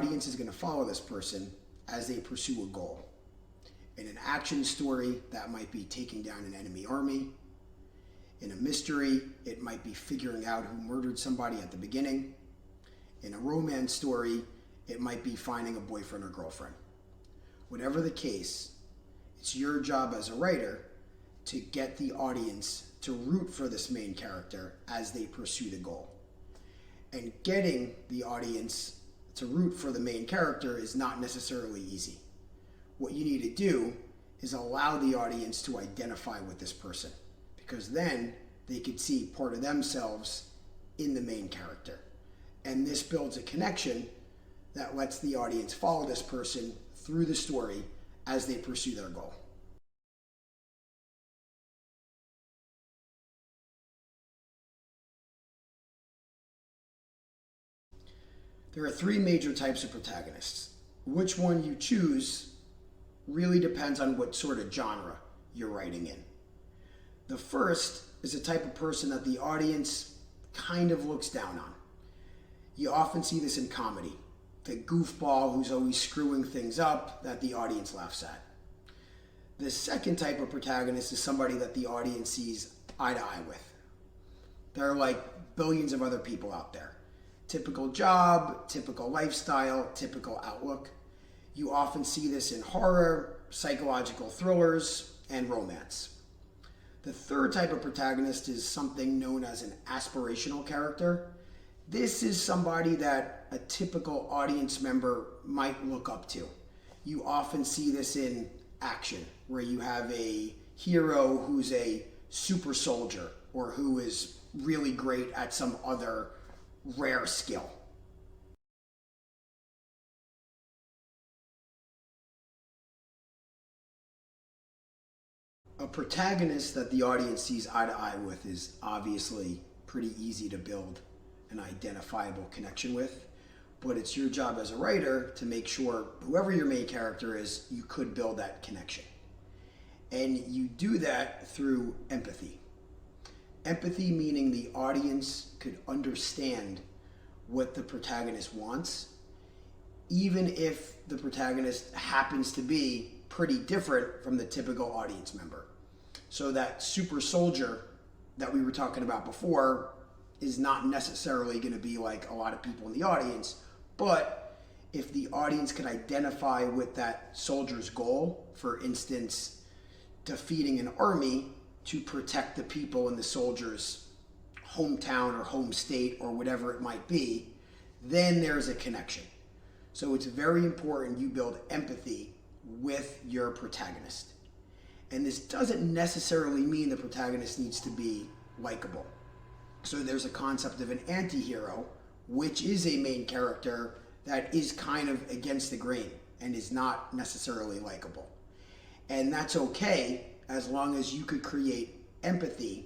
audience is going to follow this person as they pursue a goal. In an action story, that might be taking down an enemy army. In a mystery, it might be figuring out who murdered somebody at the beginning. In a romance story, it might be finding a boyfriend or girlfriend. Whatever the case, it's your job as a writer to get the audience to root for this main character as they pursue the goal. And getting the audience to root for the main character is not necessarily easy. What you need to do is allow the audience to identify with this person, because then they could see part of themselves in the main character. And this builds a connection that lets the audience follow this person through the story as they pursue their goal. There are three major types of protagonists. Which one you choose really depends on what sort of genre you're writing in. The first is a type of person that the audience kind of looks down on. You often see this in comedy. The goofball who's always screwing things up that the audience laughs at. The second type of protagonist is somebody that the audience sees eye to eye with. There are like billions of other people out there. Typical job, typical lifestyle, typical outlook. You often see this in horror, psychological thrillers, and romance. The third type of protagonist is something known as an aspirational character. This is somebody that a typical audience member might look up to. You often see this in action, where you have a hero who's a super soldier or who is really great at some other rare skill. A protagonist that the audience sees eye to eye with is obviously pretty easy to build an identifiable connection with, but it's your job as a writer to make sure whoever your main character is, you could build that connection. And you do that through empathy. Empathy meaning the audience could understand what the protagonist wants, even if the protagonist happens to be pretty different from the typical audience member. So that super soldier that we were talking about before is not necessarily going to be like a lot of people in the audience, but if the audience can identify with that soldier's goal, for instance, defeating an army to protect the people in the soldier's hometown or home state or whatever it might be, then there's a connection. So it's very important you build empathy with your protagonist. And this doesn't necessarily mean the protagonist needs to be likable. So there's a concept of an anti-hero, which is a main character that is kind of against the grain and is not necessarily likable. And that's okay as long as you could create empathy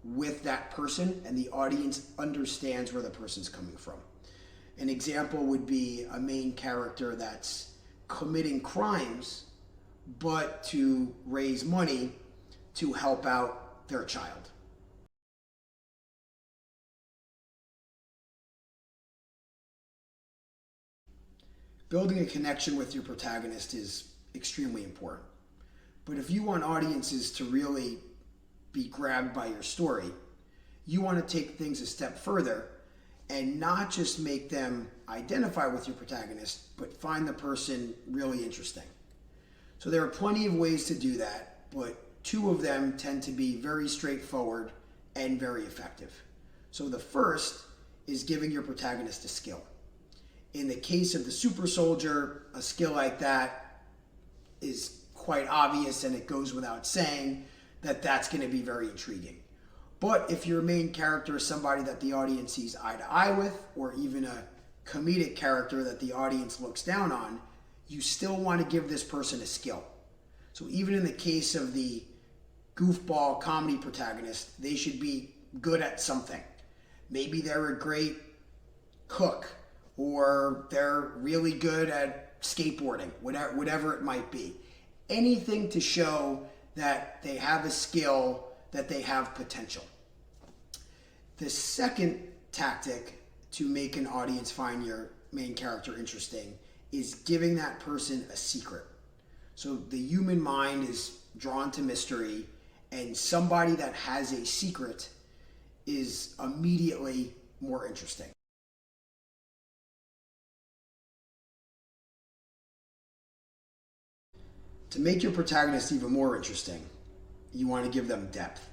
with that person and the audience understands where the person's coming from. An example would be a main character that's committing crimes, but to raise money to help out their child. Building a connection with your protagonist is extremely important. But if you want audiences to really be grabbed by your story, you want to take things a step further and not just make them identify with your protagonist, but find the person really interesting. So there are plenty of ways to do that, but two of them tend to be very straightforward and very effective. So the first is giving your protagonist a skill. In the case of the super soldier, a skill like that is quite obvious and it goes without saying that that's going to be very intriguing. But if your main character is somebody that the audience sees eye to eye with, or even a comedic character that the audience looks down on, you still want to give this person a skill. So even in the case of the goofball comedy protagonist, they should be good at something. Maybe they're a great cook, or they're really good at skateboarding, whatever it might be. Anything to show that they have a skill, that they have potential. The second tactic to make an audience find your main character interesting is giving that person a secret. So the human mind is drawn to mystery, and somebody that has a secret is immediately more interesting. To make your protagonist even more interesting, you want to give them depth.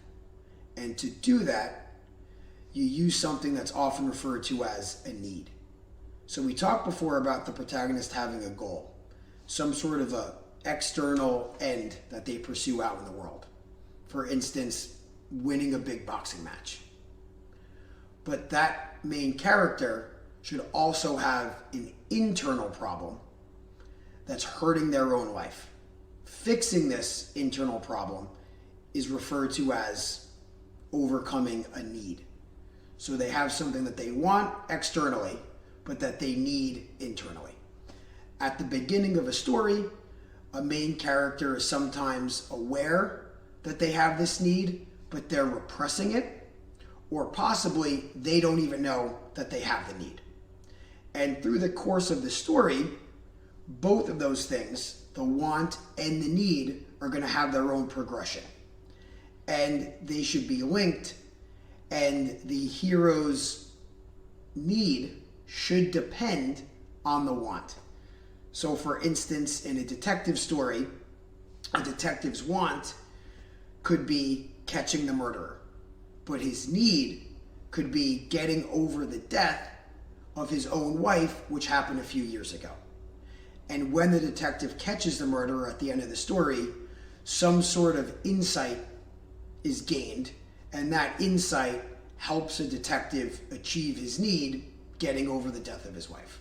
And to do that, you use something that's often referred to as a need. So we talked before about the protagonist having a goal, some sort of a external end that they pursue out in the world. For instance, winning a big boxing match. But that main character should also have an internal problem that's hurting their own life. Fixing this internal problem is referred to as overcoming a need. So they have something that they want externally, but that they need internally. At the beginning of a story, a main character is sometimes aware that they have this need, but they're repressing it, or possibly they don't even know that they have the need. And through the course of the story, both of those things, the want and the need, are going to have their own progression. And they should be linked, and the hero's need should depend on the want. So for instance, in a detective story, a detective's want could be catching the murderer, but his need could be getting over the death of his own wife, which happened a few years ago. And when the detective catches the murderer at the end of the story, some sort of insight is gained, and that insight helps a detective achieve his need, getting over the death of his wife.